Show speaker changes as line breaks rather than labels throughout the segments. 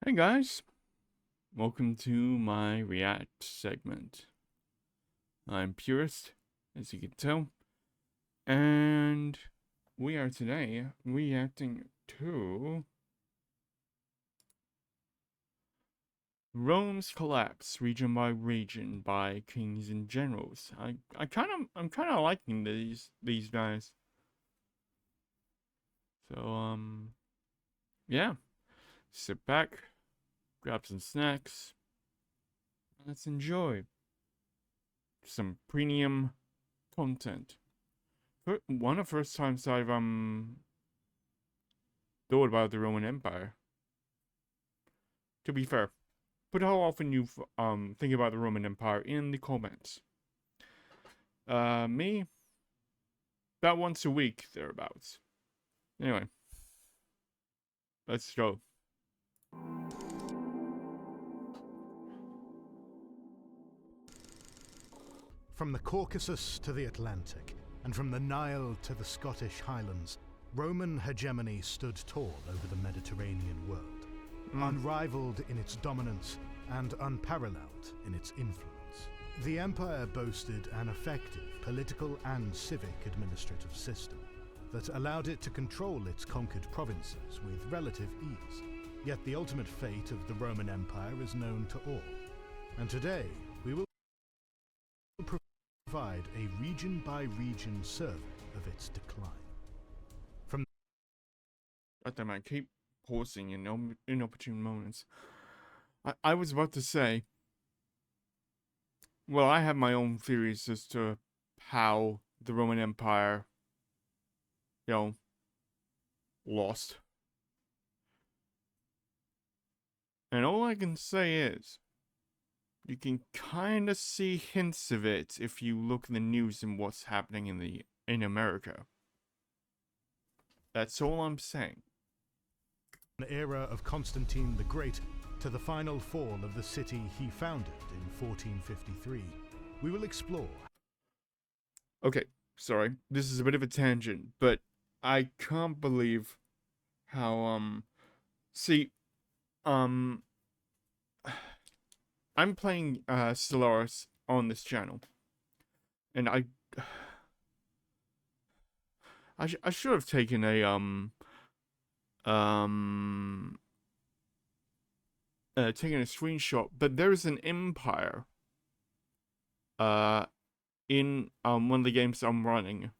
Hey guys, welcome to my React segment. I'm Purist, as you can tell, and we are today reacting to Rome's Collapse, region by region, by Kings and Generals. I'm kind of liking these guys. So yeah, sit back, grab some snacks, and let's enjoy some premium content. One of the first times I've thought about the Roman Empire. To be fair, put how often you think about the Roman Empire in the comments. Me, about once a week thereabouts. Anyway, let's go.
From the Caucasus to the Atlantic, and from the Nile to the Scottish Highlands, Roman hegemony stood tall over the Mediterranean world, unrivaled in its dominance and unparalleled in its influence. The empire boasted an effective political and civic administrative system that allowed it to control its conquered provinces with relative ease. Yet the ultimate fate of the Roman Empire is known to all, and today we will provide a region-by-region survey of its decline.
But I keep pausing in inopportune moments. I was about to say, well, I have my own theories as to how the Roman Empire, lost. And all I can say is, you can kind of see hints of it if you look in the news and what's happening in America. That's all I'm saying.
An era of Constantine the Great to the final fall of the city he founded in 1453, we will explore.
Okay, sorry. This is a bit of a tangent, but I can't believe how, see, I'm playing, Stellaris on this channel, and I should have taken a, taken a screenshot, but there's an empire, in, one of the games I'm running.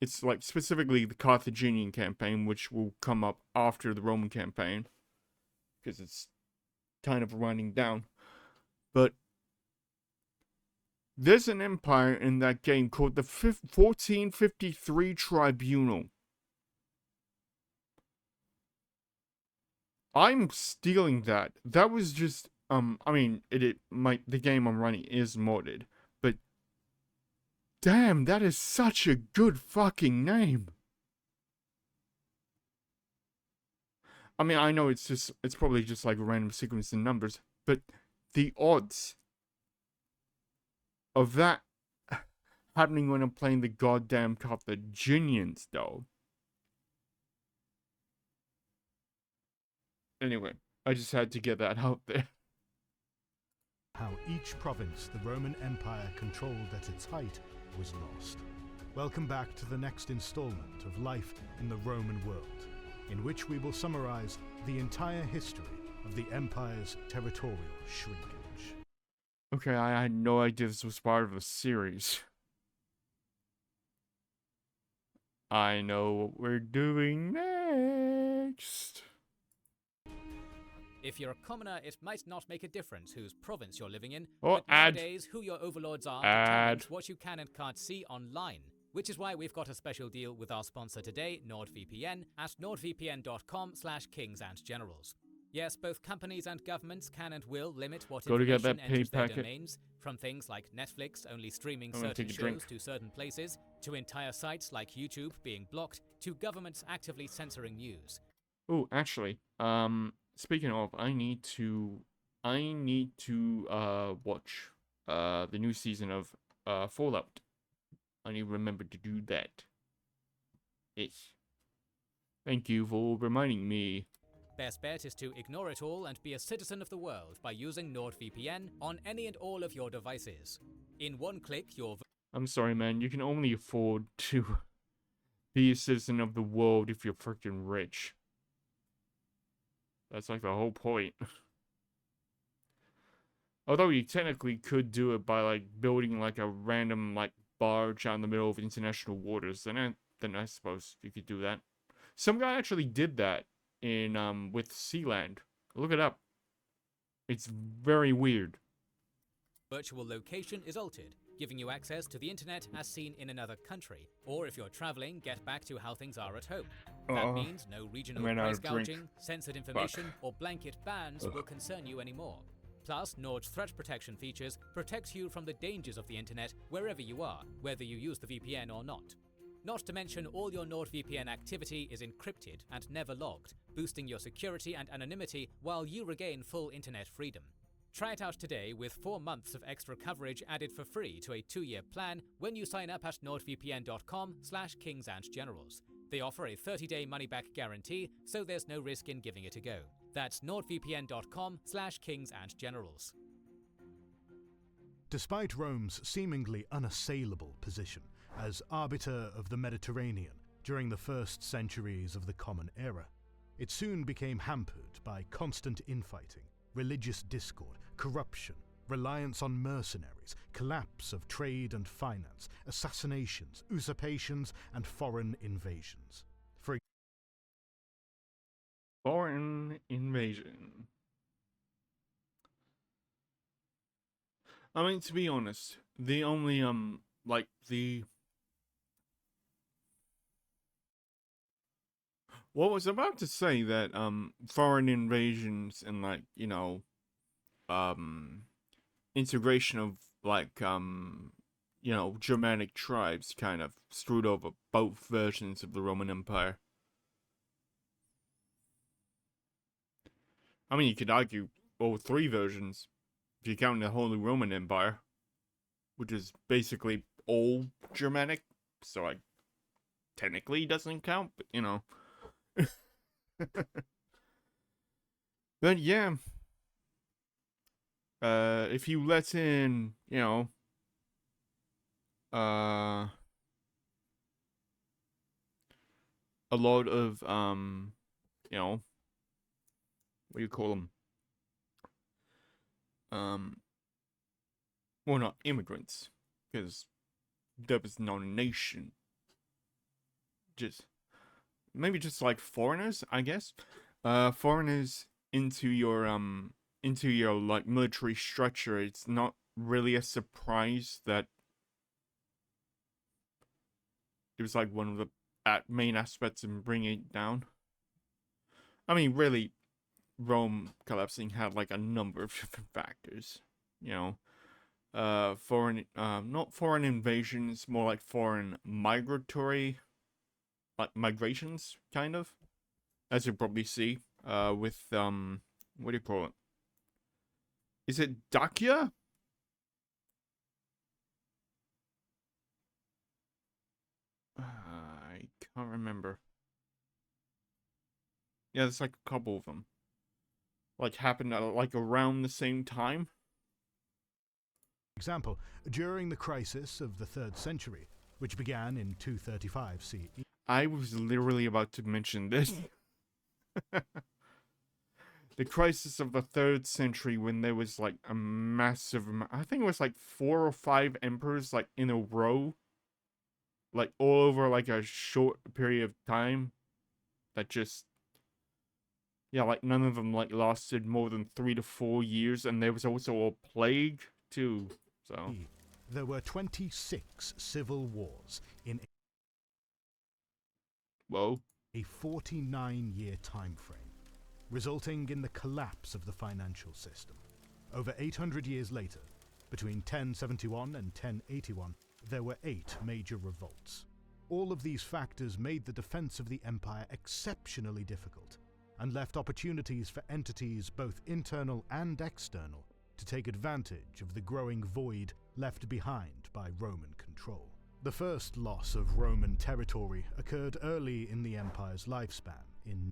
It's like specifically the Carthaginian campaign, which will come up after the Roman campaign, because it's kind of running down. But there's an empire in that game called the 1453 Tribunal. I'm stealing that. That was just, I mean, the game I'm running is modded, but damn, that is such a good fucking name. I mean, I know it's probably just like a random sequence in numbers, but the odds of that happening when I'm playing the goddamn Carthaginians, though. Anyway, I just had to get that out there.
How each province the Roman Empire controlled at its height was lost. Welcome back to the next installment of Life in the Roman World, in which we will summarize the entire history of the Empire's territorial shrinkage.
Okay, I had no idea this was part of a series. I know what we're doing next.
If you're a commoner, it might not make a difference whose province you're living in,
Oh,
but
ad.
nowadays who your overlords are
Ad.
determines what you can and can't see online. Which is why we've got a special deal with our sponsor today, NordVPN, at nordvpn.com/kingsandgenerals. Yes, both companies and governments can and will limit what
Go to get
information
that pay
enters their
packet.
domains, from things like Netflix only streaming
I'm gonna
certain
take a drink.
shows to certain places, to entire sites like YouTube being blocked, to governments actively censoring news.
Oh, actually, speaking of, I need to watch the new season of Fallout. I need to remember to do that. Yes. Thank you for reminding me.
Best bet is to ignore it all and be a citizen of the world by using NordVPN on any and all of your devices. In one click, your
I'm sorry, man. You can only afford to be a citizen of the world if you're freaking rich. That's like the whole point. Although you technically could do it by like building like a random like barge out in the middle of international waters, then I suppose you could do that. Some guy actually did that in with Sealand. Look it up. It's very weird.
virtual location is altered, giving you access to the internet as seen in another country. Or if you're traveling, get back to how things are at home. That means no regional price gouging, censored information, or blanket bans will concern you anymore. Plus, Nord's threat protection features protects you from the dangers of the internet wherever you are, whether you use the VPN or not. Not to mention, all your NordVPN activity is encrypted and never logged, boosting your security and anonymity while you regain full internet freedom. Try it out today with 4 months of extra coverage added for free to a 2-year plan when you sign up at nordvpn.com/kingsandgenerals. They offer a 30-day money-back guarantee, so there's no risk in giving it a go. That's nordvpn.com/kingsandgenerals.
Despite Rome's seemingly unassailable position as arbiter of the Mediterranean during the first centuries of the Common Era, it soon became hampered by constant infighting, religious discord, corruption, reliance on mercenaries, collapse of trade and finance, assassinations, usurpations, and foreign invasions.
Foreign invasion. I mean, to be honest, the only, like, Well, I was about to say that, foreign invasions and, like, you know, integration of, like, you know, Germanic tribes kind of screwed over both versions of the Roman Empire. I mean, you could argue all 3 versions, if you count the Holy Roman Empire, which is basically all Germanic, so I technically doesn't count, but, you know. But yeah, if you let in, you know, a lot of, you know, what do you call them? Well, not immigrants, because there was no nation. Maybe just like foreigners, I guess. Foreigners into your like military structure. It's not really a surprise that it was like one of the main aspects in bringing it down. I mean, really, Rome collapsing had like a number of different factors, you know. Not foreign invasions, more like foreign migratory, like migrations, kind of, as you probably see, with, what do you call it? Is it Dacia? I can't remember. Yeah, there's like a couple of them. Like, happened at, like, around the same time.
Example, during the crisis of the 3rd century, which began in 235 CE.
I was literally about to mention this. The crisis of the 3rd century, when there was like a massive I think it was like 4 or 5 emperors like in a row, like all over like a short period of time, that just, yeah, like none of them like lasted more than 3 to 4 years, and there was also a plague too. So
there were 26 civil wars in a 49-year time frame, resulting in the collapse of the financial system. Over 800 years later, between 1071 and 1081, there were 8 major revolts. All of these factors made the defense of the empire exceptionally difficult, and left opportunities for entities both internal and external to take advantage of the growing void left behind by Roman control. The first loss of Roman territory occurred early in the empire's lifespan in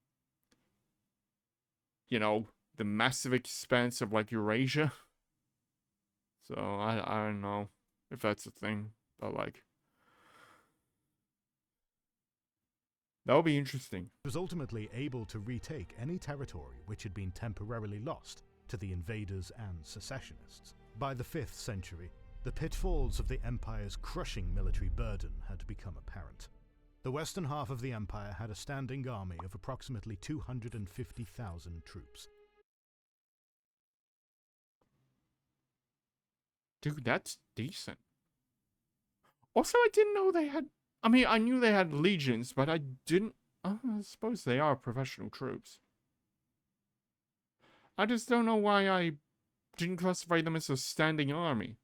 you know, the massive expanse of like Eurasia. So I don't know if that's a thing, but like that would be interesting.
It was ultimately able to retake any territory which had been temporarily lost to the invaders and secessionists. By the 5th century, the pitfalls of the Empire's crushing military burden had become apparent. The western half of the Empire had a standing army of approximately 250,000 troops.
Dude, that's decent. Also, I didn't know they had... I mean, I knew they had legions, but I didn't... I suppose they are professional troops. I just don't know why I didn't classify them as a standing army.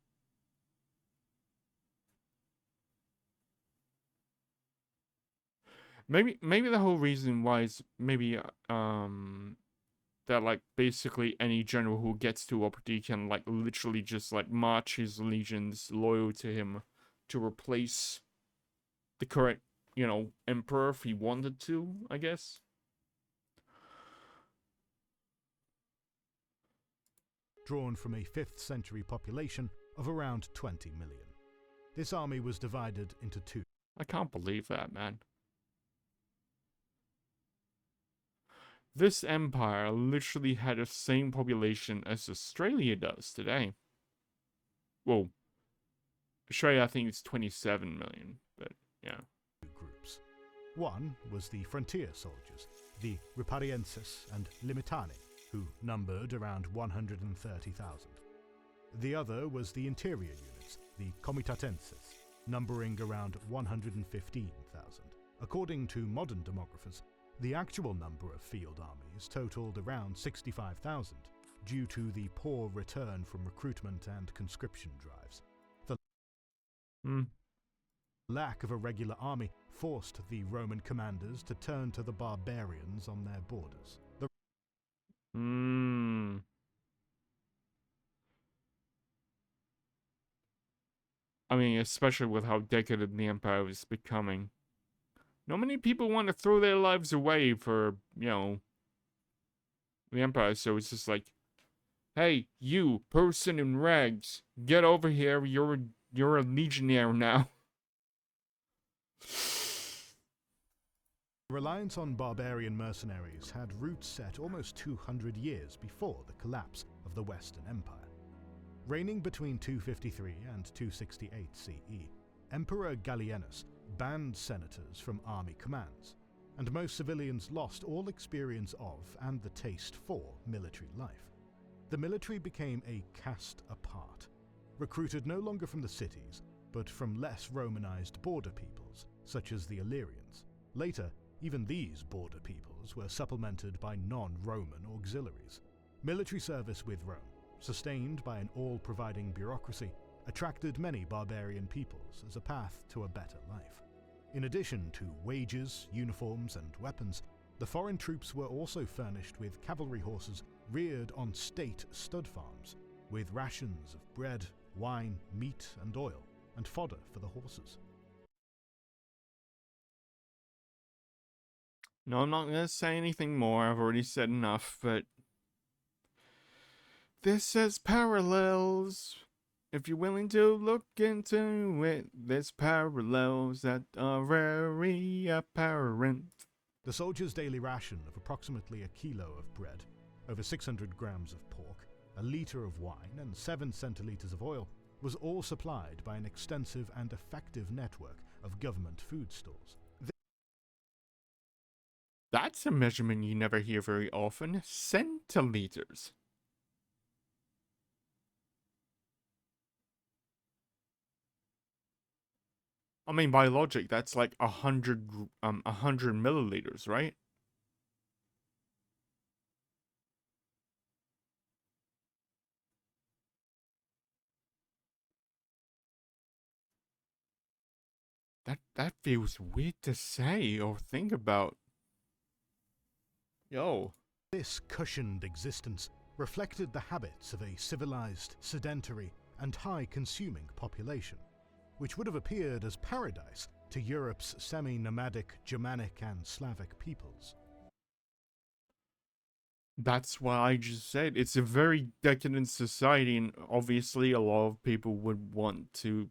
Maybe the whole reason why is maybe that like basically any general who gets to Wapiti can like literally just like march his legions loyal to him to replace the current, you know, emperor if he wanted to, I guess.
Drawn from a 5th century population of around 20 million. This army was divided into two.
I can't believe that, man. This empire literally had the same population as Australia does today. Well, Australia I think it's 27 million, but yeah.
Groups. One was the frontier soldiers, the Riparienses and Limitani, who numbered around 130,000. The other was the interior units, the Comitatenses, numbering around 115,000. According to modern demographers, the actual number of field armies totaled around 65,000, due to the poor return from recruitment and conscription drives. The lack of a regular army forced the Roman commanders to turn to the barbarians on their borders.
I mean, especially with how decadent the empire is becoming. Not many people want to throw their lives away for, you know, the empire, so it's just like, hey, you, person in rags, get over here, you're a legionnaire now.
Reliance on barbarian mercenaries had roots set almost 200 years before the collapse of the Western Empire. Reigning between 253 and 268 CE, Emperor Gallienus banned senators from army commands, and most civilians lost all experience of and the taste for military life. The military became a caste apart, recruited no longer from the cities, but from less Romanized border peoples, such as the Illyrians. Later, even these border peoples were supplemented by non-Roman auxiliaries. Military service with Rome, sustained by an all-providing bureaucracy, attracted many barbarian peoples as a path to a better life. In addition to wages, uniforms, and weapons, the foreign troops were also furnished with cavalry horses reared on state stud farms, with rations of bread, wine, meat, and oil, and fodder for the horses.
No, I'm not going to say anything more. I've already said enough, but this says parallels. If you're willing to look into it, there's parallels that are very apparent.
The soldiers' daily ration of approximately a kilo of bread, over 600 grams of pork, a litre of wine, and 7 centiliters of oil was all supplied by an extensive and effective network of government food stores.
That's a measurement you never hear very often. Centiliters. I mean, by logic, that's like 100 milliliters, right? That feels weird to say or think about. Yo.
This cushioned existence reflected the habits of a civilized, sedentary, and high-consuming population, which would have appeared as paradise to Europe's semi-nomadic Germanic and Slavic peoples.
That's what I just said. It's a very decadent society, and obviously a lot of people would want to,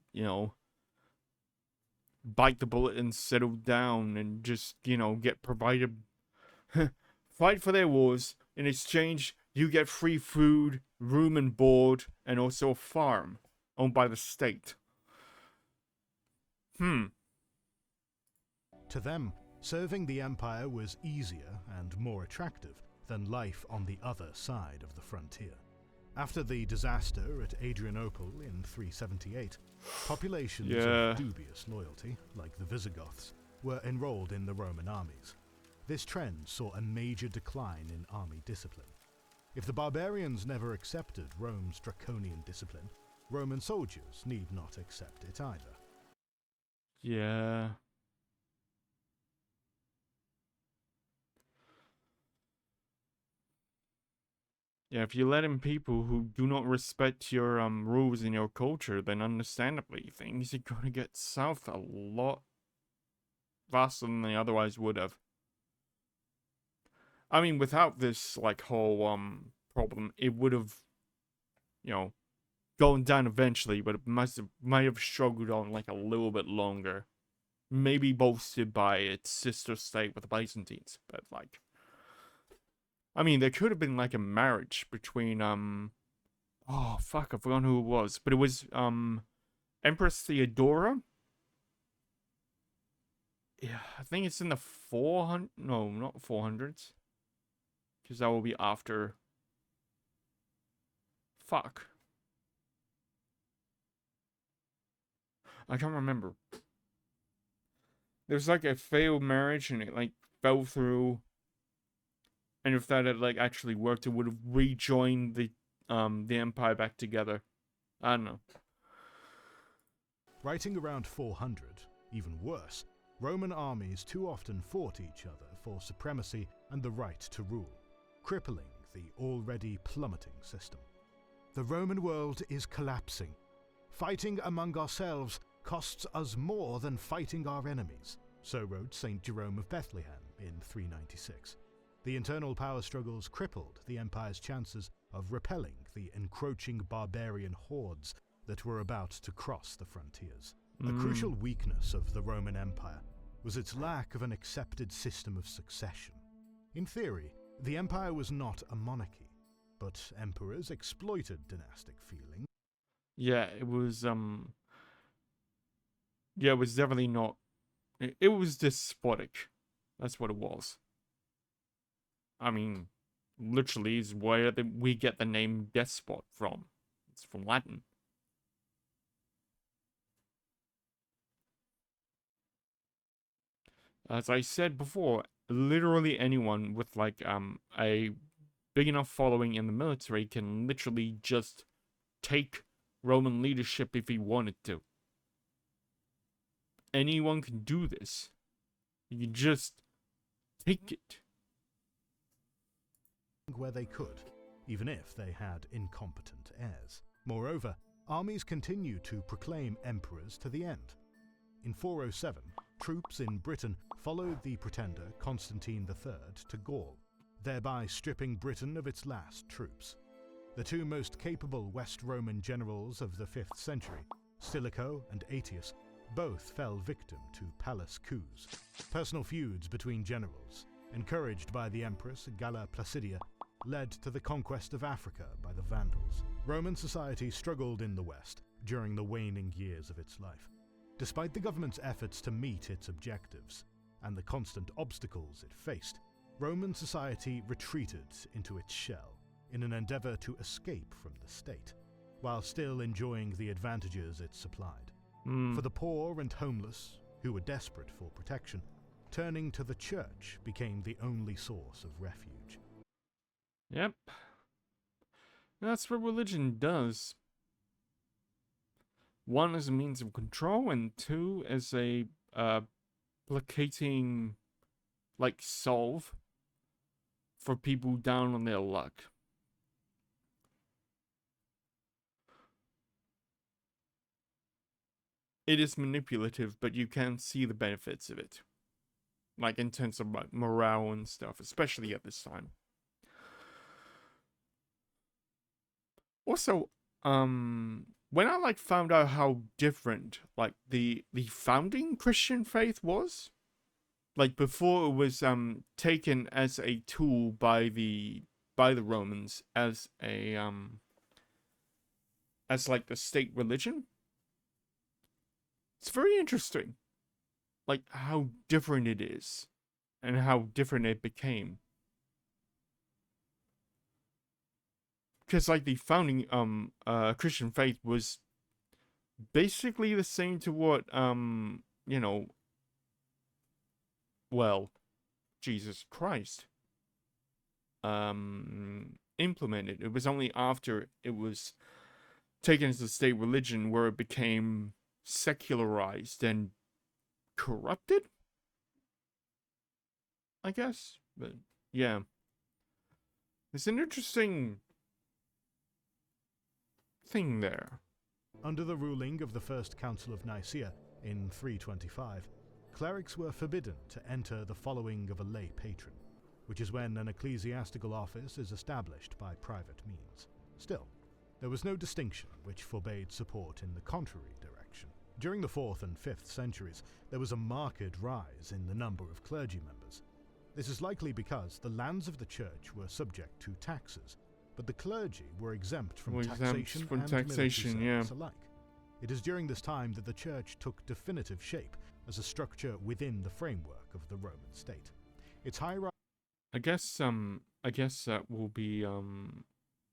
bite the bullet and settle down and just, get provided, fight for their wars. In exchange, you get free food, room and board, and also a farm owned by the state.
To them, serving the Empire was easier and more attractive than life on the other side of the frontier. After the disaster at Adrianople in 378, populations of dubious loyalty, like the Visigoths, were enrolled in the Roman armies. This trend saw a major decline in army discipline. If the barbarians never accepted Rome's draconian discipline, Roman soldiers need not accept it either.
Yeah. Yeah, if you let in people who do not respect your rules and your culture, then understandably things are gonna get south a lot faster than they otherwise would have. I mean, without this like whole problem, it would have, gone down eventually, but it might have struggled on like a little bit longer. Maybe bolstered by its sister state with the Byzantines, but like, I mean, there could have been like a marriage between oh fuck, I forgot who it was, but it was Empress Theodora. Yeah, I think it's in the 400. No, not 400s, because that will be after. Fuck. I can't remember. There's like a failed marriage and it like fell through. And if that had like actually worked, it would have rejoined the empire back together. I don't know.
Writing around 400, even worse, Roman armies too often fought each other for supremacy and the right to rule, crippling the already plummeting system. The Roman world is collapsing. Fighting among ourselves costs us more than fighting our enemies, so wrote St. Jerome of Bethlehem in 396. The internal power struggles crippled the empire's chances of repelling the encroaching barbarian hordes that were about to cross the frontiers. A crucial weakness of the Roman Empire was its lack of an accepted system of succession. In theory, the empire was not a monarchy, but emperors exploited dynastic feeling.
Yeah, it was yeah, it was definitely not. It was despotic. That's what it was. I mean, literally is where we get the name despot from. It's from Latin. As I said before, literally anyone with like a big enough following in the military can literally just take Roman leadership if he wanted to. Anyone can do this. You can just take it.
Where they could, even if they had incompetent heirs. Moreover, armies continued to proclaim emperors to the end. In 407, troops in Britain followed the pretender Constantine III to Gaul, thereby stripping Britain of its last troops. The two most capable West Roman generals of the 5th century, Stilicho and Aetius, both fell victim to palace coups, personal feuds between generals, encouraged by the Empress Galla Placidia, led to the conquest of Africa by the Vandals. Roman society struggled in the West during the waning years of its life. Despite the government's efforts to meet its objectives and the constant obstacles it faced, Roman society retreated into its shell in an endeavor to escape from the state, while still enjoying the advantages it supplied. For the poor and homeless, who were desperate for protection, turning to the church became the only source of refuge.
Yep. That's what religion does. One, as a means of control, and two, as a placating, like, solve for people down on their luck. It is manipulative, but you can see the benefits of it. Like, in terms of like, morale and stuff, especially at this time. Also, when I like found out how different like the founding Christian faith was, like before it was taken as a tool by the Romans as a as like the state religion. It's very interesting, like how different it is, and how different it became. Because like the founding Christian faith was basically the same to what you know, well, Jesus Christ implemented. It was only after it was taken as a state religion where it became secularized and corrupted, I guess. But yeah, it's an interesting thing there.
Under the ruling of the First Council of Nicaea in 325, clerics were forbidden to enter the following of a lay patron, which is when an ecclesiastical office is established by private means. Still, there was no distinction which forbade support in the contrary direction. During the 4th and 5th centuries, there was a marked rise in the number of clergy members. This is likely because the lands of the church were subject to taxes, but the clergy were exempt from taxation and military service alike. It is during this time that the church took definitive shape as a structure within the framework of the Roman state. Its hierarchy.
I guess that will be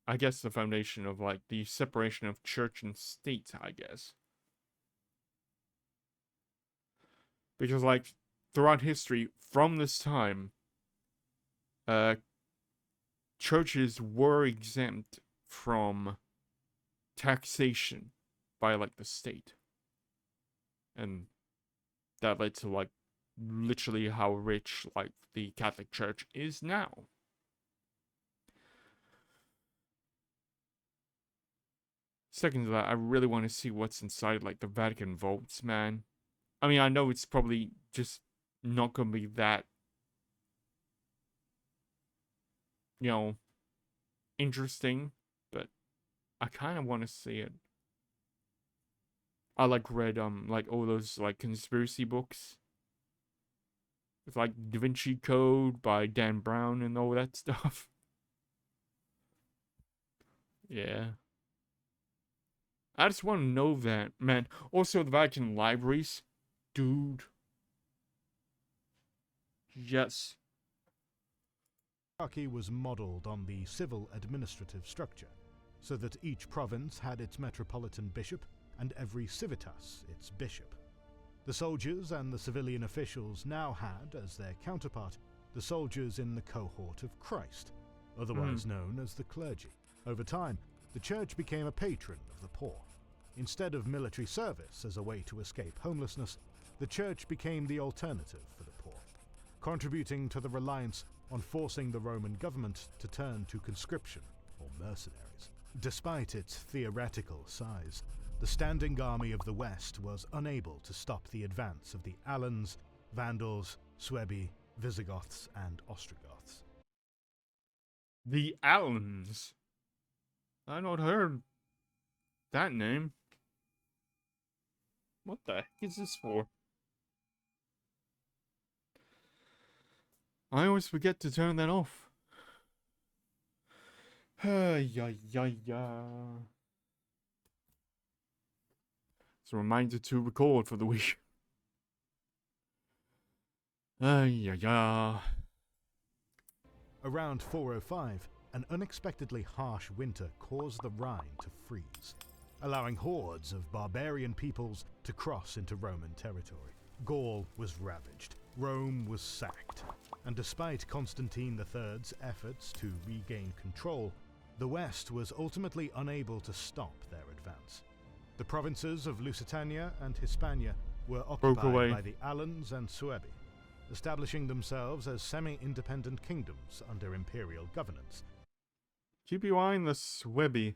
I guess the foundation of like the separation of church and state, I guess. Because like throughout history from this time, churches were exempt from taxation by like the state. And that led to like literally how rich like the Catholic Church is now. Second to that, I really want to see what's inside like the Vatican vaults, man. I mean, I know it's probably just not gonna be that, you know, interesting, but I kind of want to see it. I like read like all those like conspiracy books with like Da Vinci Code by Dan Brown and all that stuff. Yeah. I just want to know that, man. Also, the Vatican libraries. Dude. Yes.
Hierarchy was modeled on the civil administrative structure, so that each province had its metropolitan bishop and every civitas its bishop. The soldiers and the civilian officials now had, as their counterpart, the soldiers in the cohort of Christ, otherwise known as the clergy. Over time, the church became a patron of the poor. Instead of military service as a way to escape homelessness, the church became the alternative for the poor, contributing to the reliance on forcing the Roman government to turn to conscription or mercenaries. Despite its theoretical size, the standing army of the West was unable to stop the advance of the Alans, Vandals, Suebi, Visigoths, and Ostrogoths.
The Alans? I not heard that name. What the heck is this for? I always forget to turn that off. Yeah. It's a reminder to record for the week. Yeah.
Around 405, an unexpectedly harsh winter caused the Rhine to freeze, allowing hordes of barbarian peoples to cross into Roman territory. Gaul was ravaged, Rome was sacked, and despite Constantine III's efforts to regain control, the West was ultimately unable to stop their advance. The provinces of Lusitania and Hispania were occupied by the Alans and Suebi, establishing themselves as semi-independent kingdoms under imperial governance.
Keep your eye on the Suebi,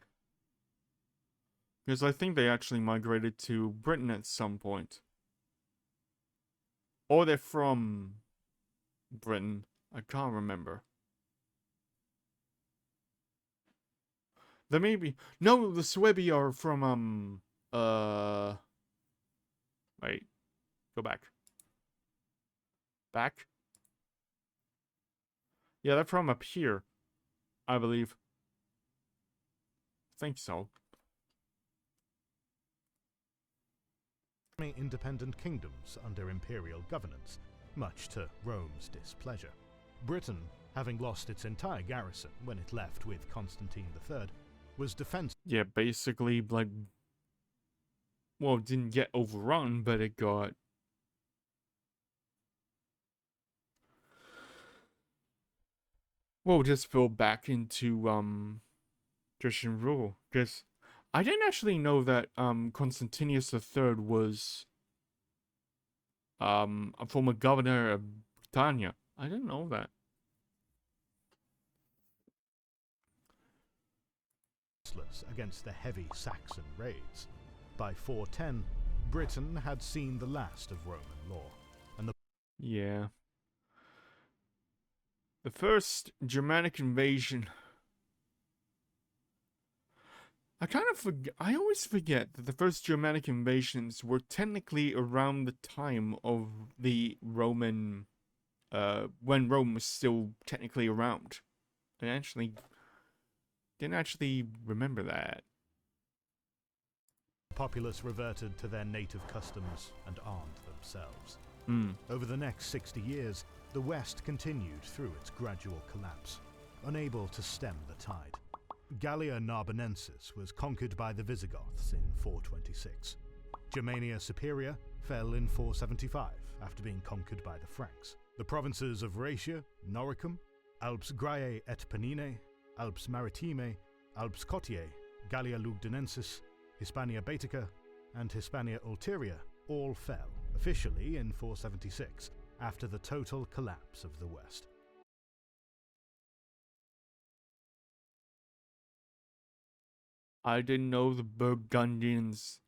because I think they actually migrated to Britain at some point. Or they're from Britain. I can't remember. There may be... No, the Suebi are from, Wait. Go back. Back? Yeah, they're from up here, I believe. I think so.
Independent kingdoms under imperial governance, much to Rome's displeasure. Britain, having lost its entire garrison when it left with Constantine III, was defensive.
Yeah, basically, like... Well, it didn't get overrun, but it got... Well, just fell back into, Christian rule. Because I didn't actually know that, Constantius III was... a former governor of Britannia. I didn't know that.
Against the heavy Saxon raids. By 410, Britain had seen the last of Roman law, and the...
Yeah. The first Germanic invasion... I always forget that the first Germanic invasions were technically around the time of the Roman... when Rome was still technically around. I didn't actually remember that.
The populace reverted to their native customs and armed themselves. Over the next 60 years, the West continued through its gradual collapse, unable to stem the tide. Gallia Narbonensis was conquered by the Visigoths in 426. Germania Superior fell in 475 after being conquered by the Franks. The provinces of Raetia, Noricum, Alps Graeae et Pennine, Alps Maritime, Alps Cotiae, Gallia Lugdunensis, Hispania Baetica, and Hispania Ulteria all fell, officially in 476, after the total collapse of the West.
I didn't know the Burgundians...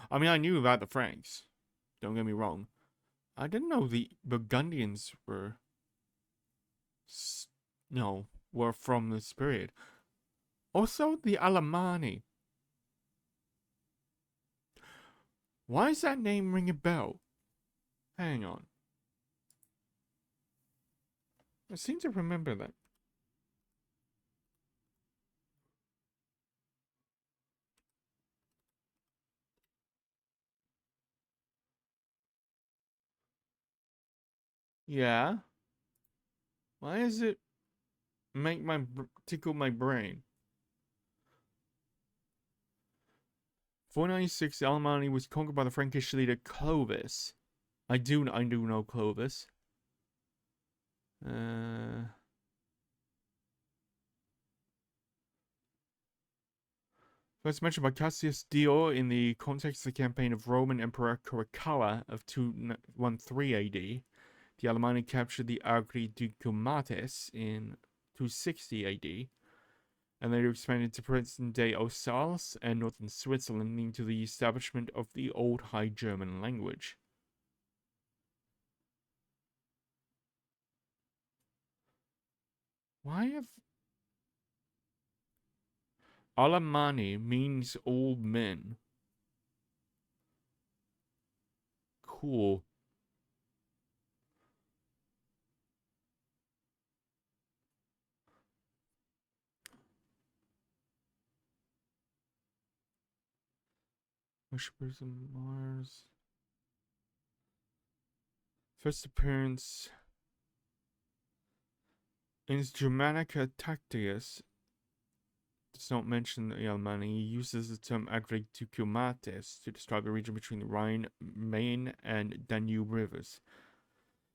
I mean, I knew about the Franks. Don't get me wrong. I didn't know the Burgundians were... were from this period. Also, the Alemanni. Why does that name ring a bell? Hang on. I seem to remember that. Yeah? Why does it make tickle my brain? 496, Alemanni was conquered by the Frankish leader Clovis. I do know Clovis. First mentioned by Cassius Dio in the context of the campaign of Roman Emperor Caracalla of 213 AD. The Alemanni captured the Agri Ducumates in 260 AD, and later expanded to present-day Alsace and northern Switzerland, leading to the establishment of the Old High German language. Why have... Alemanni means old men. Cool. Worshippers of Mars. First appearance in his Germanica Tactius does not mention the Alemanni. He uses the term Agritucumates to describe the region between the Rhine, Main, and Danube rivers.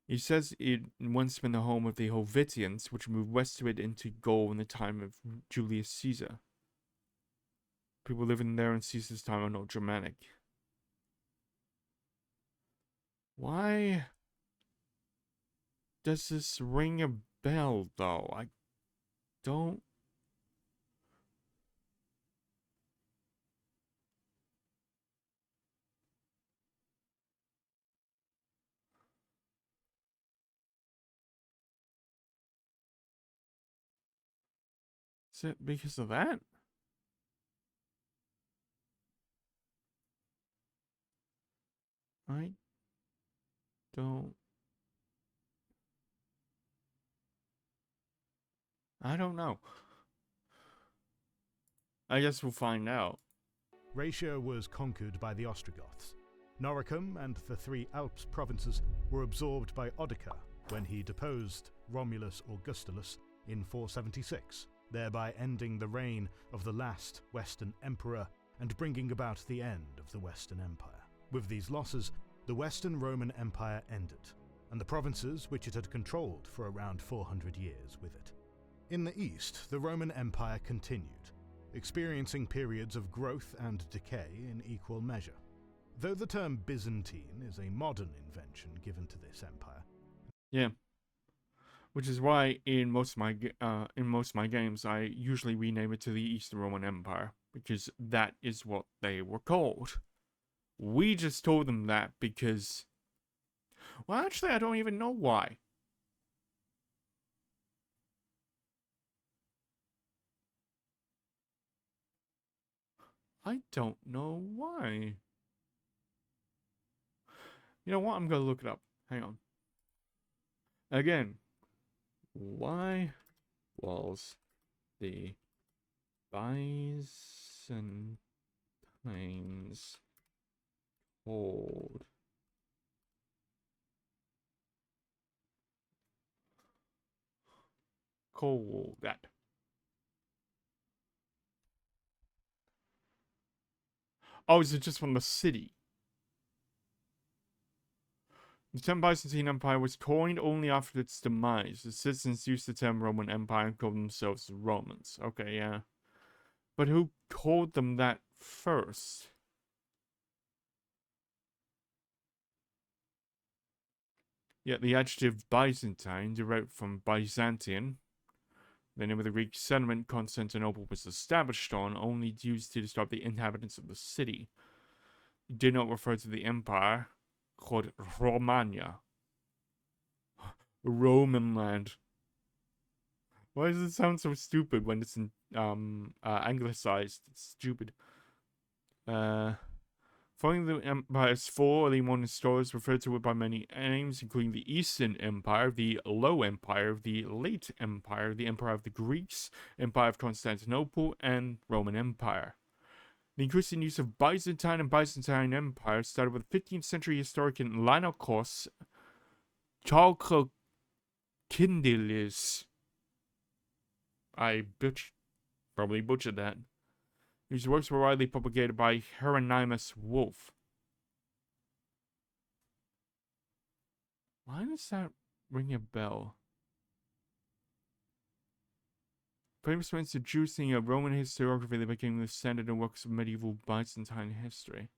He says it once been the home of the Helvetians, which moved westward into Gaul in the time of Julius Caesar. People living there in Caesar's time are not Germanic. Why does this ring a bell, though? I don't... Is it because of that? I don't know. I guess we'll find out.
Raetia was conquered by the Ostrogoths. Noricum and the 3 Alps provinces were absorbed by Odoacer when he deposed Romulus Augustulus in 476, thereby ending the reign of the last Western emperor and bringing about the end of the Western Empire. With these losses, the Western Roman Empire ended, and the provinces which it had controlled for around 400 years with it. In the east, the Roman Empire continued, experiencing periods of growth and decay in equal measure. Though the term Byzantine is a modern invention given to this empire.
Yeah. Which is why in most of my games I usually rename it to the Eastern Roman Empire, because that is what they were called. We just told them that because, well, actually I don't even know why. I don't know why. You know what? I'm gonna look it up. Hang on. Again, why was the Byzantines called that? Oh, is it just from the city? The term Byzantine Empire was coined only after its demise. The citizens used the term Roman Empire and called themselves Romans. Okay, yeah. But who called them that first? Yet the adjective Byzantine, derived from Byzantium, the name of the Greek settlement Constantinople was established on, only used to describe the inhabitants of the city. It did not refer to the empire called Romania. Roman land. Why does it sound so stupid when it's in anglicized? It's stupid. Following the empire's fall, early modern scholars refer to it by many names, including the Eastern Empire, the Low Empire, the Late Empire, the Empire of the Greeks, Empire of Constantinople, and Roman Empire. The increasing use of Byzantine and Byzantine Empire started with 15th century historian Lainakos Chalkokindilis. I probably butchered that. Whose works were widely propagated by Hieronymus Wolff. Why does that ring a bell? Famous for introducing a Roman historiography that became the standard in works of medieval Byzantine history.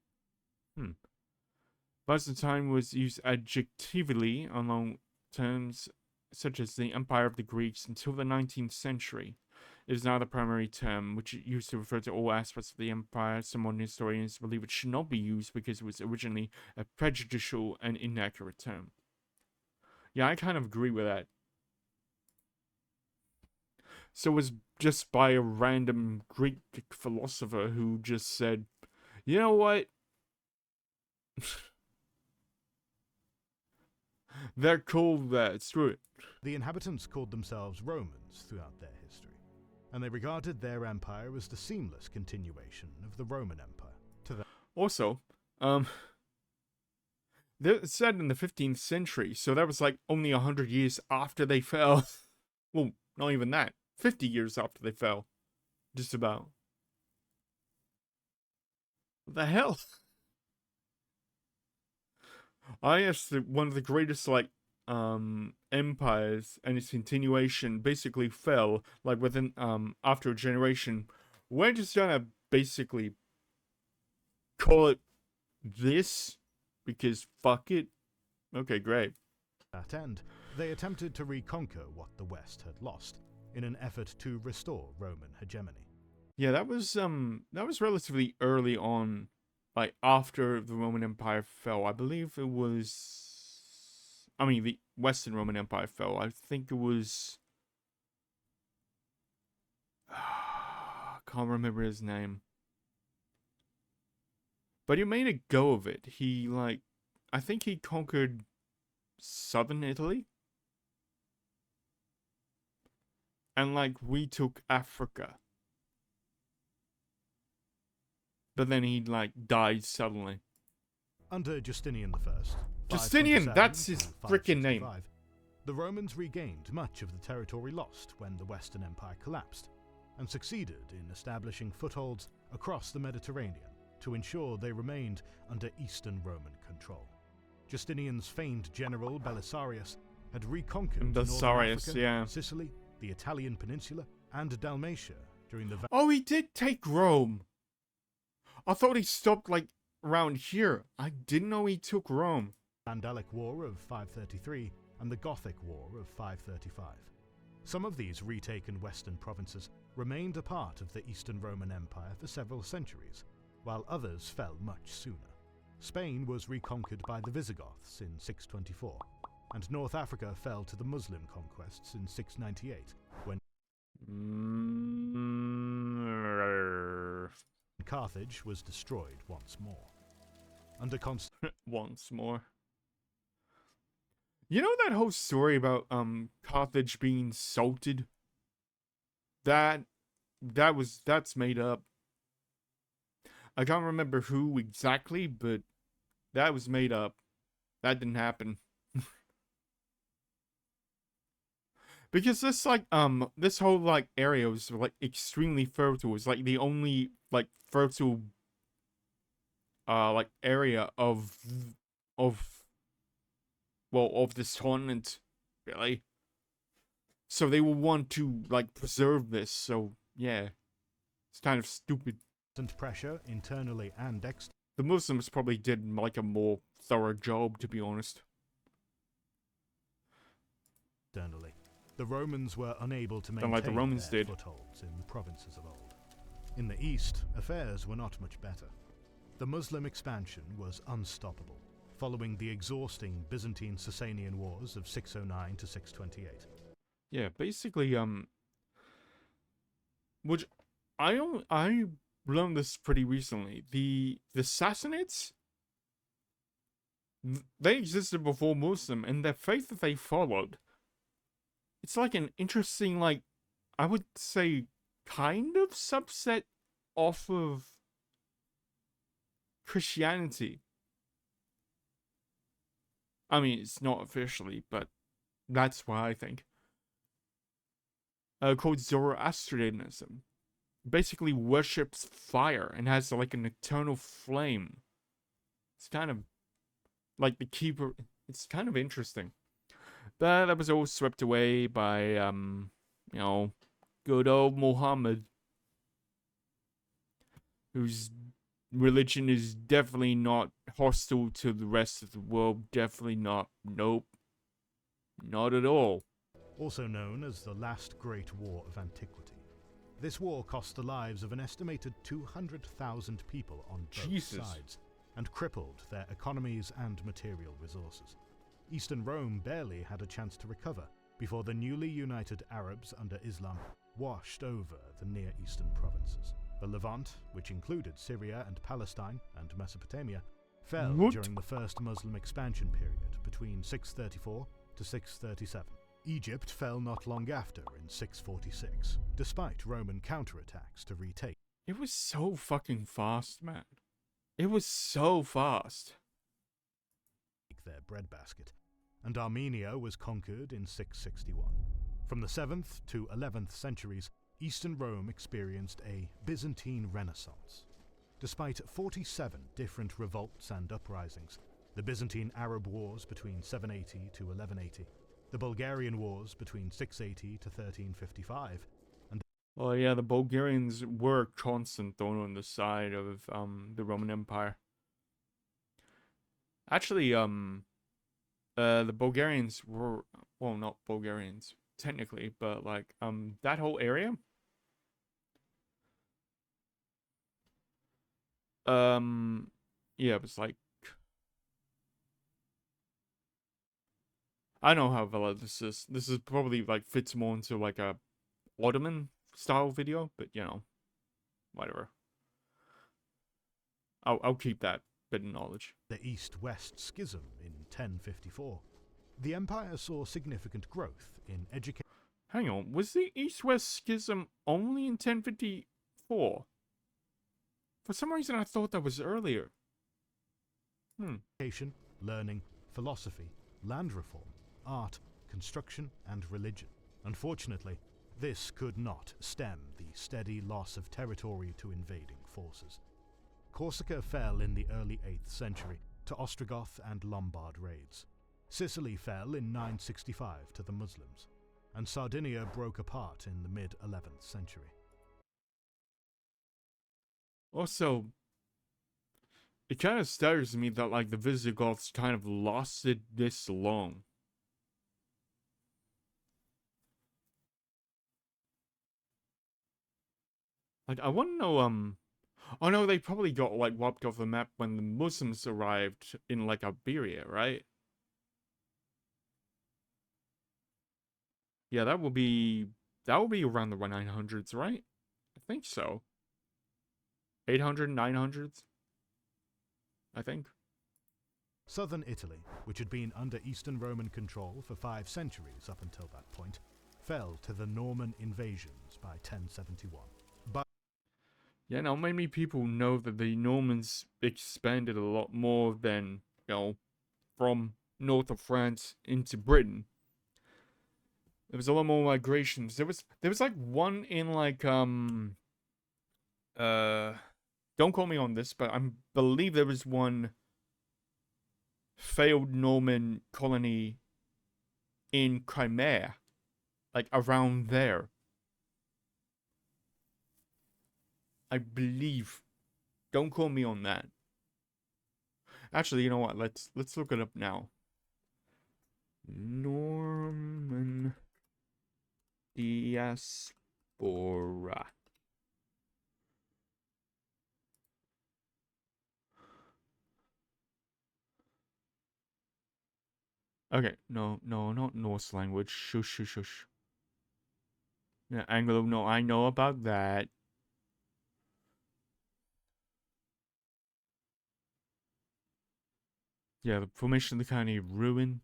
Byzantine was used adjectively along terms such as the Empire of the Greeks until the 19th century. It is now the primary term, which it used to refer to all aspects of the empire. Some modern historians believe it should not be used because it was originally a prejudicial and inaccurate term. Yeah, I kind of agree with that. So it was just by a random Greek philosopher who just said, you know what? They're called that. Screw it.
The inhabitants called themselves Romans throughout their history, and they regarded their empire as the seamless continuation of the Roman Empire.
Also, they're said in the 15th century, so that was like only 100 years after they fell. Well, not even that. 50 years after they fell. Just about. What the hell? I guess one of the greatest, like, empires and its continuation basically fell, like, within, after a generation. We're just gonna basically call it this, because fuck it. Okay, great.
To that end, they attempted to reconquer what the West had lost, in an effort to restore Roman hegemony.
Yeah, that was relatively early on, like after the Roman Empire fell. I believe it was, I mean, the Western Roman Empire fell. I think it was, can't remember his name. But he made a go of it. He, like, I think he conquered southern Italy. And, like, we took Africa. But then he, like, died suddenly.
Under Justinian I,
Justinian, that's his freaking name.
The Romans regained much of the territory lost when the Western Empire collapsed, and succeeded in establishing footholds across the Mediterranean to ensure they remained under Eastern Roman control. Justinian's famed general Belisarius had reconquered Northern Africa, Sicily, the Italian peninsula, and Dalmatia during the...
Oh, he did take Rome! I thought he stopped, like, around here. I didn't know he took Rome.
Vandalic War of 533 and the Gothic War of 535. Some of these retaken western provinces remained a part of the Eastern Roman Empire for several centuries, while others fell much sooner. Spain was reconquered by the Visigoths in 624, and North Africa fell to the Muslim conquests in 698, when Carthage was destroyed once more. Under
once more. You know that whole story about Carthage being salted? That's made up. I can't remember who exactly, but that was made up. That didn't happen. Because this this whole like area was like extremely fertile. It's like the only like fertile like area of this continent, really. So they will want to like preserve this. So yeah, it's kind of stupid.
Pressure internally and externally.
The Muslims probably did like a more thorough job, to be honest.
The Romans were unable to maintain their footholds in the provinces of old. In the east, affairs were not much better. The Muslim expansion was unstoppable, following the exhausting Byzantine-Sasanian Wars of 609 to 628.
Yeah, basically, which I learned this pretty recently. The Sassanids, they existed before Muslim, and their faith that they followed, it's like an interesting, like, I would say, kind of subset off of Christianity. I mean, it's not officially, but that's what I think. Called Zoroastrianism. Basically worships fire and has like an eternal flame. It's kind of like the keeper. It's kind of interesting. But that was all swept away by, you know, good old Muhammad, whose religion is definitely not hostile to the rest of the world. Definitely not. Nope. Not at all.
Also known as the Last Great War of Antiquity. This war cost the lives of an estimated 200,000 people on both sides, and crippled their economies and material resources. Eastern Rome barely had a chance to recover before the newly united Arabs under Islam washed over the Near Eastern provinces. The Levant, which included Syria and Palestine and Mesopotamia, fell during the first Muslim expansion period between 634 to 637. Egypt fell not long after in 646, despite Roman counterattacks to retake.
It was so fucking fast, man. It was so fast.
Their breadbasket, and Armenia was conquered in 661. From the 7th to 11th centuries, Eastern Rome experienced a Byzantine Renaissance. Despite 47 different revolts and uprisings, the Byzantine-Arab Wars between 780 to 1180, the Bulgarian Wars between 680 to 1355, and...
Well, yeah, the Bulgarians were a constant thorn on the side of the Roman Empire. Actually, the Bulgarians were, well, not Bulgarians, technically, but, like, that whole area, yeah, it was, like, I know how valid this is. This is probably, like, fits more into, like, a Ottoman-style video, but, you know. whatever. I'll keep that bit of knowledge.
The East-West Schism in 1054. The empire saw significant growth in education.
Hang on, was the East-West Schism only in 1054? For some reason, I thought that was earlier.
Education, learning, philosophy, land reform, art, construction, and religion. Unfortunately, this could not stem the steady loss of territory to invading forces. Corsica fell in the early 8th century to Ostrogoth and Lombard raids. Sicily fell in 965 to the Muslims, and Sardinia broke apart in the mid-11th century.
Also, it kind of staggers me that, like, the Visigoths kind of lost it this long. Like, I want to know, oh no, they probably got, like, wiped off the map when the Muslims arrived in, like, Iberia, right? Yeah, that will be around the 900s, right? I think so. 800, 900s? I think.
Southern Italy, which had been under Eastern Roman control for 5 centuries up until that point, fell to the Norman invasions by 1071. But
yeah, now many people know that the Normans expanded a lot more than, you know, from north of France into Britain. There was a lot more migrations. There was like one in like don't quote me on this, but I believe there was one failed Norman colony in Crimea, like around there. I believe. Don't quote me on that. Actually, you know what? Let's look it up now. Norman diaspora. Okay, no, not Norse language. Shush, shush, shush. Yeah, Anglo, no, I know about that. Yeah, the formation of the county Rowan.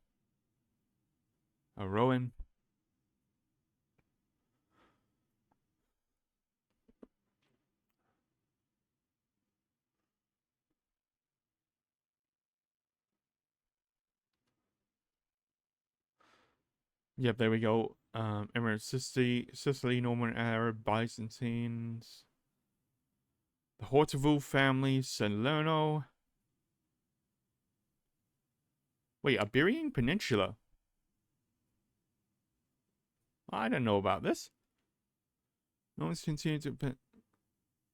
Yep, there we go. Emirates Sicily, Norman Arab, Byzantines. The Horteville family, Salerno. Wait, Iberian Peninsula? I don't know about this. No one's continued to...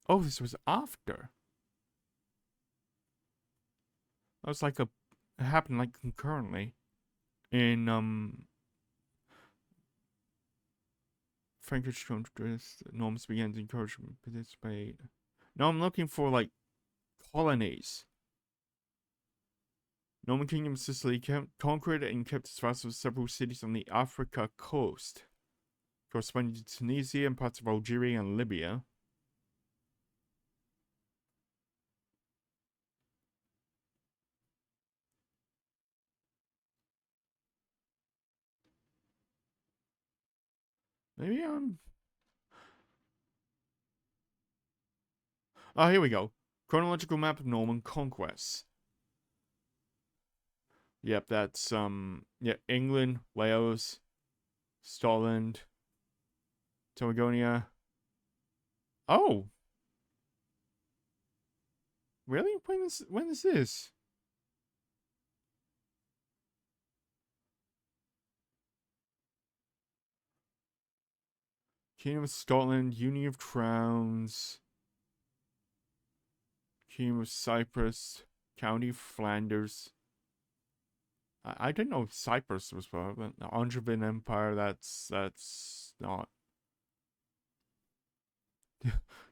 Oh, this was after. That was like it happened like concurrently. In, Frankish countries, Normans began to encourage them to participate. Now I'm looking for, like, colonies. Norman Kingdom of Sicily conquered and kept its vassals several cities on the Africa coast, corresponding to Tunisia and parts of Algeria and Libya. Maybe I'm... Oh, here we go. Chronological map of Norman conquests. Yep, that's, yeah, England, Wales, Scotland, Patagonia. Oh! Really? When is this? Kingdom of Scotland, Union of Crowns, Kingdom of Cyprus, County of Flanders. I didn't know Cyprus was part of it. The Angevin Empire, that's not.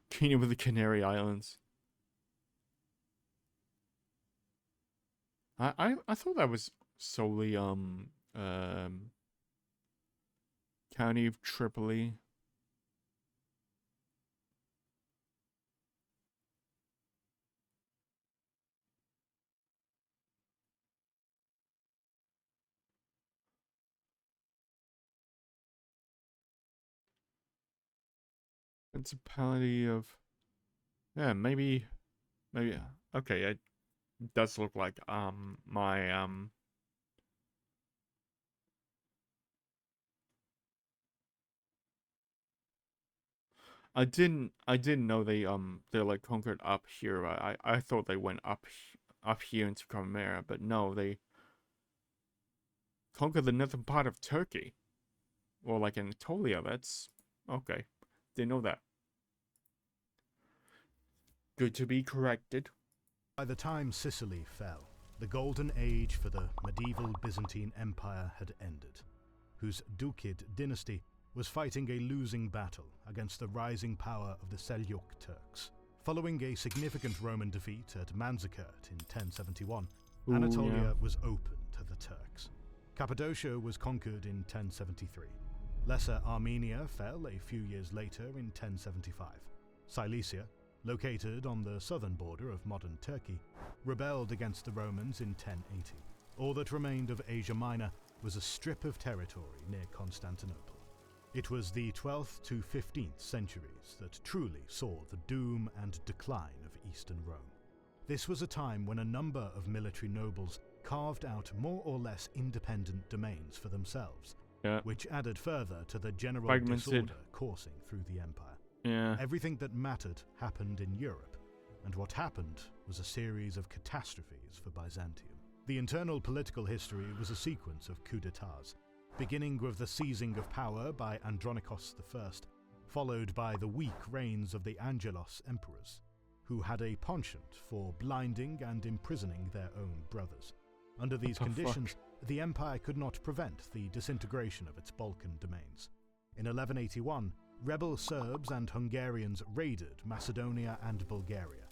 Kingdom of the Canary Islands. I thought that was solely County of Tripoli. Principality of... Yeah, maybe... Okay, it does look like, my, I didn't know they like conquered up here. I thought they went up here into Crimea, but no, they conquered the northern part of Turkey. Or like Anatolia, that's... Okay, didn't know that. Good to be corrected.
By the time Sicily fell, the golden age for the medieval Byzantine Empire had ended, whose Dukid dynasty was fighting a losing battle against the rising power of the Seljuk Turks. Following a significant Roman defeat at Manzikert in 1071, Anatolia was open to the Turks. Cappadocia was conquered in 1073. Lesser Armenia fell a few years later in 1075. Cilicia, located on the southern border of modern Turkey, rebelled against the Romans in 1080. All that remained of Asia Minor was a strip of territory near Constantinople. It was the 12th to 15th centuries that truly saw the doom and decline of Eastern Rome. This was a time when a number of military nobles carved out more or less independent domains for themselves, which added further to the general disorder coursing through the empire. Everything that mattered happened in Europe, and what happened was a series of catastrophes for Byzantium. The internal political history was a sequence of coups d'etats, beginning with the seizing of power by Andronikos I, followed by the weak reigns of the Angelos emperors, who had a penchant for blinding and imprisoning their own brothers. Under these conditions, the empire could not prevent the disintegration of its Balkan domains. In 1181, rebel Serbs and Hungarians raided Macedonia and Bulgaria,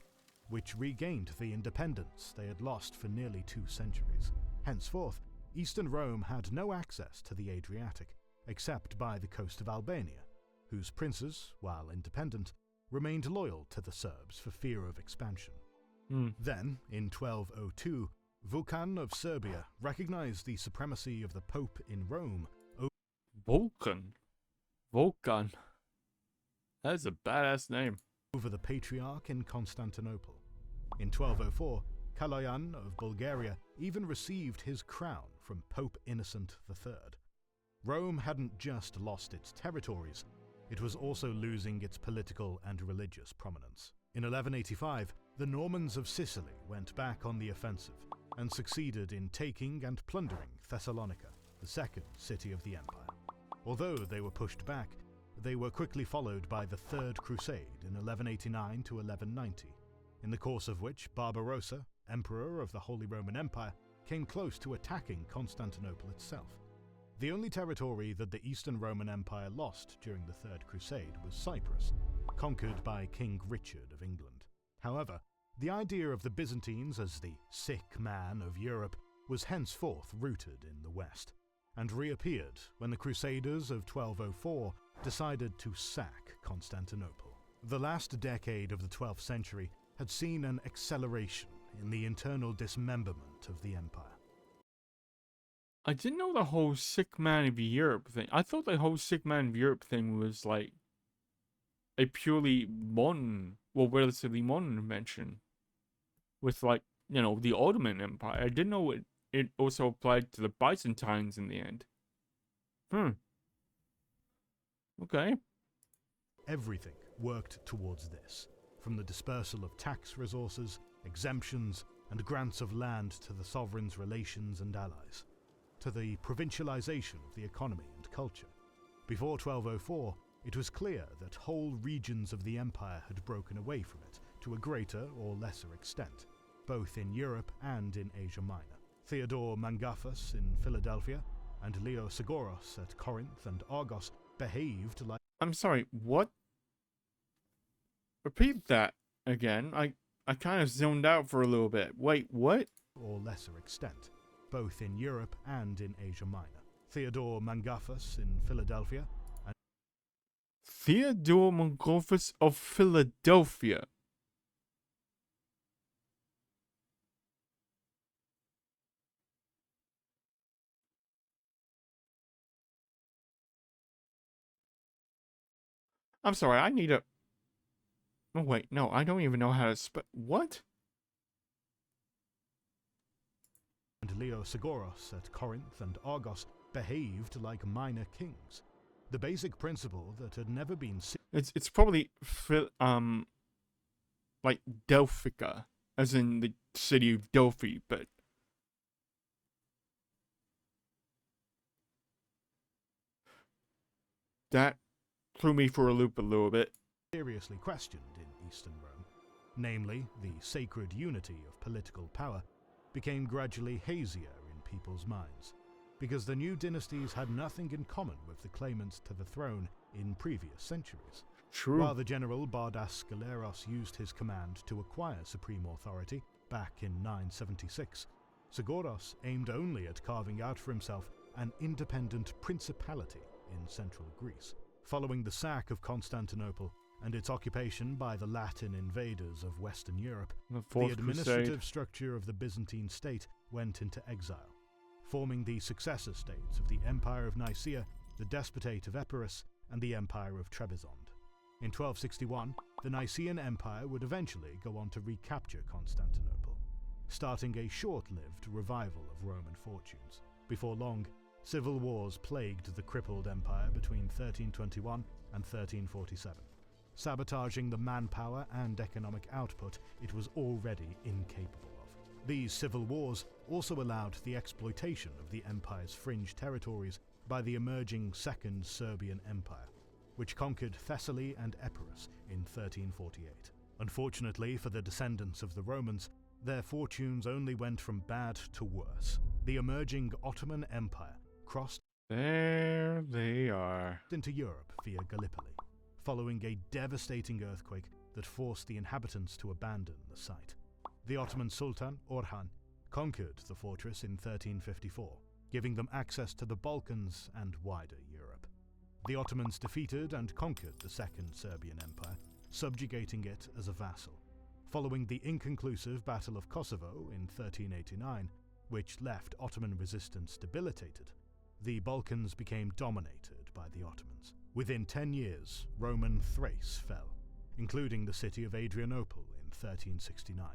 which regained the independence they had lost for nearly 2 centuries. Henceforth, Eastern Rome had no access to the Adriatic, except by the coast of Albania, whose princes, while independent, remained loyal to the Serbs for fear of expansion. Then, in 1202, Vukan of Serbia recognized the supremacy of the Pope in Rome.
Vulcan. That's a badass name.
Over the Patriarch in Constantinople. In 1204, Kaloyan of Bulgaria even received his crown from Pope Innocent III. Rome hadn't just lost its territories, it was also losing its political and religious prominence. In 1185, the Normans of Sicily went back on the offensive and succeeded in taking and plundering Thessalonica, the second city of the empire. Although they were pushed back, they were quickly followed by the Third Crusade in 1189 to 1190, in the course of which Barbarossa, Emperor of the Holy Roman Empire, came close to attacking Constantinople itself. The only territory that the Eastern Roman Empire lost during the Third Crusade was Cyprus, conquered by King Richard of England. However, the idea of the Byzantines as the sick man of Europe was henceforth rooted in the West, and reappeared when the Crusaders of 1204 decided to sack Constantinople. The last decade of the 12th century had seen an acceleration in the internal dismemberment of the empire.
I didn't know the whole sick man of Europe thing. I thought the whole sick man of Europe thing was like a purely modern, well, relatively modern invention with, like, you know, the Ottoman Empire. I didn't know it also applied to the Byzantines in the end. Okay.
Everything worked towards this, from the dispersal of tax resources, exemptions, and grants of land to the sovereign's relations and allies, to the provincialization of the economy and culture. Before 1204, it was clear that whole regions of the empire had broken away from it to a greater or lesser extent, both in Europe and in Asia Minor. Theodore Mangaphus in Philadelphia and Leo Sigoros at Corinth and Argos behaved like...
I'm sorry, what? Repeat that again. I kind of zoned out for a little bit. Wait, what?
Or lesser extent, both in Europe and in Asia Minor. Theodore Mangaphus in Philadelphia and...
Theodore Mangaphus of Philadelphia. I'm sorry, I need a... Oh, wait, no, I don't even know how to what?
And Leosagoros at Corinth and Argos behaved like minor kings. The basic principle that had never been
it's probably like Delphica, as in the city of Delphi, but that threw me for a loop a little bit.
Seriously questioned in Eastern Rome, namely the sacred unity of political power, became gradually hazier in people's minds, because the new dynasties had nothing in common with the claimants to the throne in previous centuries.
True.
While the general Bardas Scaleros used his command to acquire supreme authority back in 976, Sagoros aimed only at carving out for himself an independent principality in central Greece. Following the sack of Constantinople and its occupation by the Latin invaders of Western Europe, the administrative structure of the Byzantine state went into exile, forming the successor states of the Empire of Nicaea, the Despotate of Epirus, and the Empire of Trebizond. In 1261, the Nicaean Empire would eventually go on to recapture Constantinople, starting a short-lived revival of Roman fortunes. Before long, civil wars plagued the crippled empire between 1321 and 1347, sabotaging the manpower and economic output it was already incapable of. These civil wars also allowed the exploitation of the empire's fringe territories by the emerging Second Serbian Empire, which conquered Thessaly and Epirus in 1348. Unfortunately for the descendants of the Romans, their fortunes only went from bad to worse. The emerging Ottoman Empire crossed
there they are
into Europe via Gallipoli, following a devastating earthquake that forced the inhabitants to abandon the site. The Ottoman Sultan, Orhan, conquered the fortress in 1354, giving them access to the Balkans and wider Europe. The Ottomans defeated and conquered the Second Serbian Empire, subjugating it as a vassal. Following the inconclusive Battle of Kosovo in 1389, which left Ottoman resistance debilitated, the Balkans became dominated by the Ottomans. Within 10 years, Roman Thrace fell, including the city of Adrianople in 1369.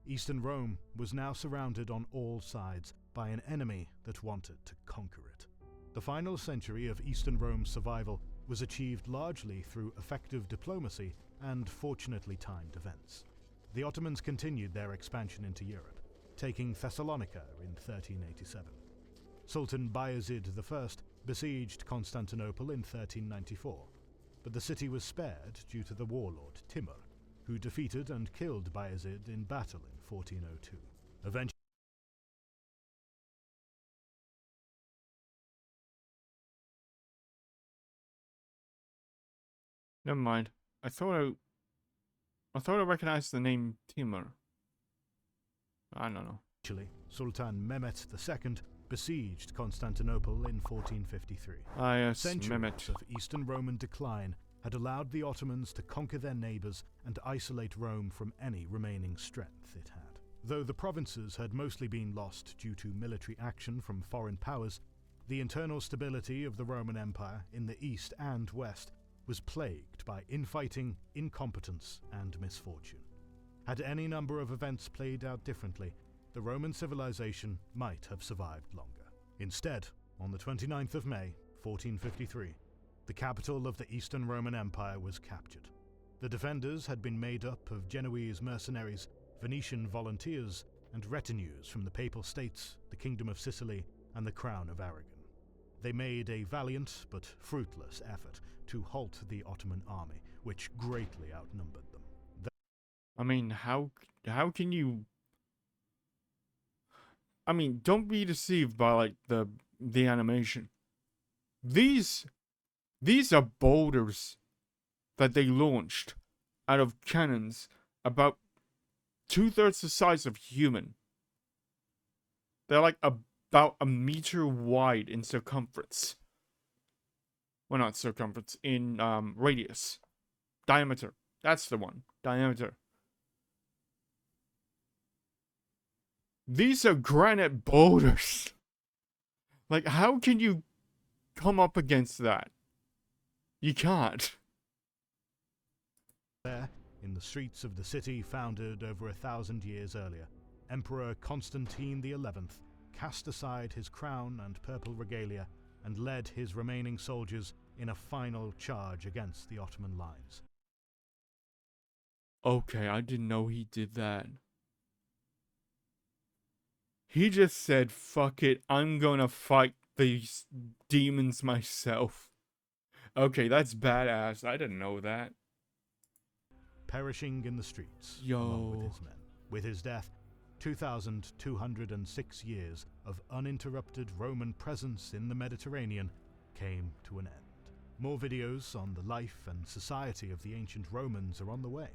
Eastern Rome was now surrounded on all sides by an enemy that wanted to conquer it. The final century of Eastern Rome's survival was achieved largely through effective diplomacy and fortunately timed events. The Ottomans continued their expansion into Europe, taking Thessalonica in 1387. Sultan Bayezid I besieged Constantinople in 1394, but the city was spared due to the warlord Timur, who defeated and killed Bayezid in battle in 1402. Eventually,
never mind. I thought I recognized the name Timur. I don't know.
Sultan Mehmet II besieged Constantinople in 1453.
Ah, yes,
Centuries
Mehmet.
of Eastern Roman decline had allowed the Ottomans to conquer their neighbors and isolate Rome from any remaining strength it had. Though the provinces had mostly been lost due to military action from foreign powers, the internal stability of the Roman Empire in the east and west was plagued by infighting, incompetence, and misfortune. Had any number of events played out differently, the Roman civilization might have survived longer. Instead, on the 29th of May, 1453, the capital of the Eastern Roman Empire was captured. The defenders had been made up of Genoese mercenaries, Venetian volunteers, and retinues from the Papal States, the Kingdom of Sicily, and the Crown of Aragon. They made a valiant but fruitless effort to halt the Ottoman army, which greatly outnumbered them.
I mean, how can you? I mean, don't be deceived by like the animation. These are boulders that they launched out of cannons about 2/3 the size of human. They're like about a meter wide in circumference. Well, not circumference, in radius. Diameter. That's the one. Diameter. These are granite boulders. Like, how can you come up against that? You can't.
There, in the streets of the city founded over 1,000 years earlier, Emperor Constantine XI cast aside his crown and purple regalia and led his remaining soldiers in a final charge against the Ottoman lines.
Okay, I didn't know he did that. He just said, fuck it, I'm gonna fight these demons myself. Okay, that's badass. I didn't know that.
Perishing in the streets along with his men. With his death, 2,206 years of uninterrupted Roman presence in the Mediterranean came to an end. More videos on the life and society of the ancient Romans are on the way.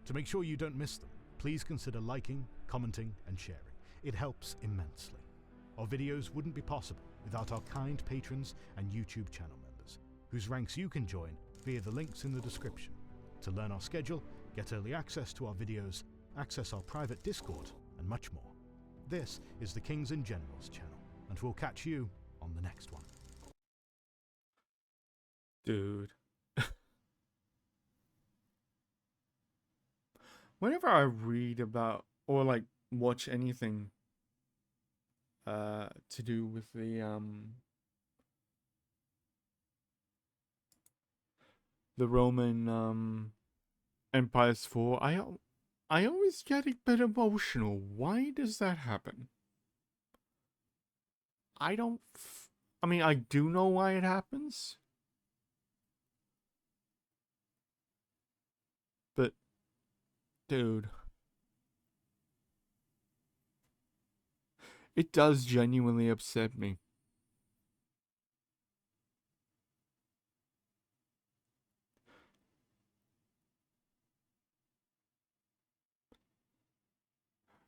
To make sure you don't miss them, please consider liking, commenting, and sharing. It helps immensely. Our videos wouldn't be possible without our kind patrons and YouTube channel members, whose ranks you can join via the links in the description. To learn our schedule, get early access to our videos, access our private Discord, and much more. This is the Kings and Generals channel, and we'll catch you on the next one.
Dude. Whenever I read about or like watch anything to do with the Roman Empire's fall, I always get a bit emotional. Why does that happen? I mean, I do know why it happens. But, dude. It does genuinely upset me.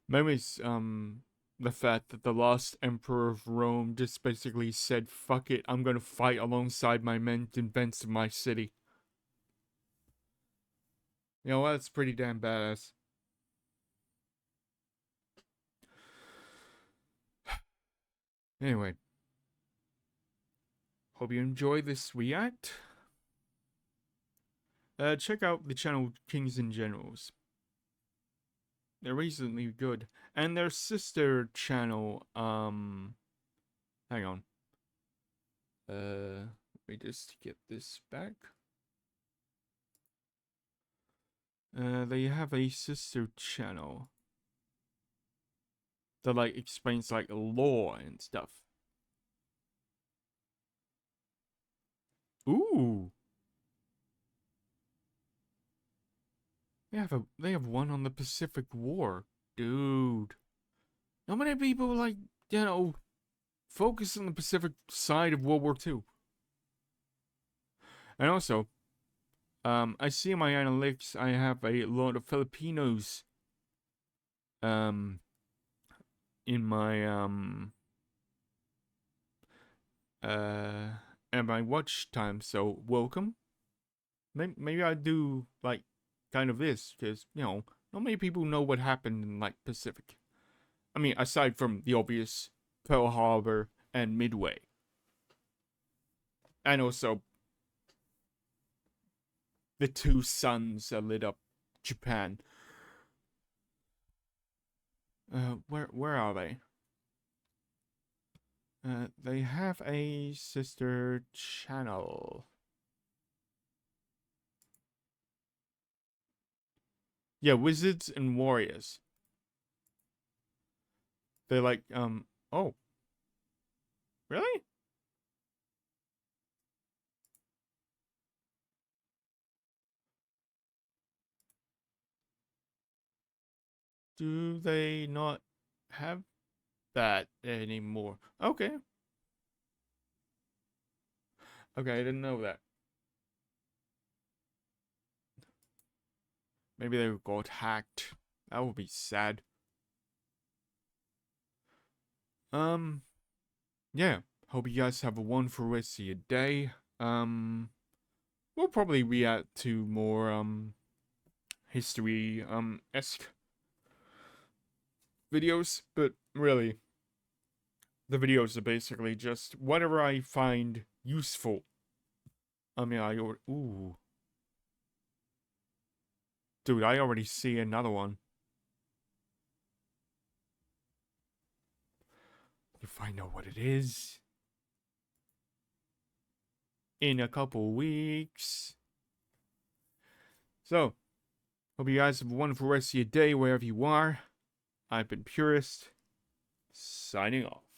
Maybe it's, the fact that the last emperor of Rome just basically said, fuck it, I'm gonna fight alongside my men to defense my city. You know what? That's pretty damn badass. Anyway. Hope you enjoy this react. Check out the channel Kings and Generals. They're reasonably good. And their sister channel, hang on. Let me just get this back. They have a sister channel that like explains like law and stuff. Ooh. They have one on the Pacific War. Dude. How many people like, you know, focus on the Pacific side of World War II? And also, I see in my analytics I have a lot of Filipinos in my at my watch time, so welcome. Maybe I do like kind of this, because, you know, not many people know what happened in like Pacific. I mean, aside from the obvious Pearl Harbor and Midway. And also the two suns that lit up Japan. Where are they? They have a sister channel. Yeah, Wizards and Warriors. They're like, oh. Really? Do they not have that anymore? Okay. Okay, I didn't know that. Maybe they got hacked. That would be sad. Yeah. Hope you guys have a wonderful rest of your day. We'll probably react to more, history, esque videos, but really, the videos are basically just whatever I find useful. I mean, ooh. Dude, I already see another one. You find out what it is in a couple weeks. So, hope you guys have a wonderful rest of your day wherever you are. I've been Purist, signing off.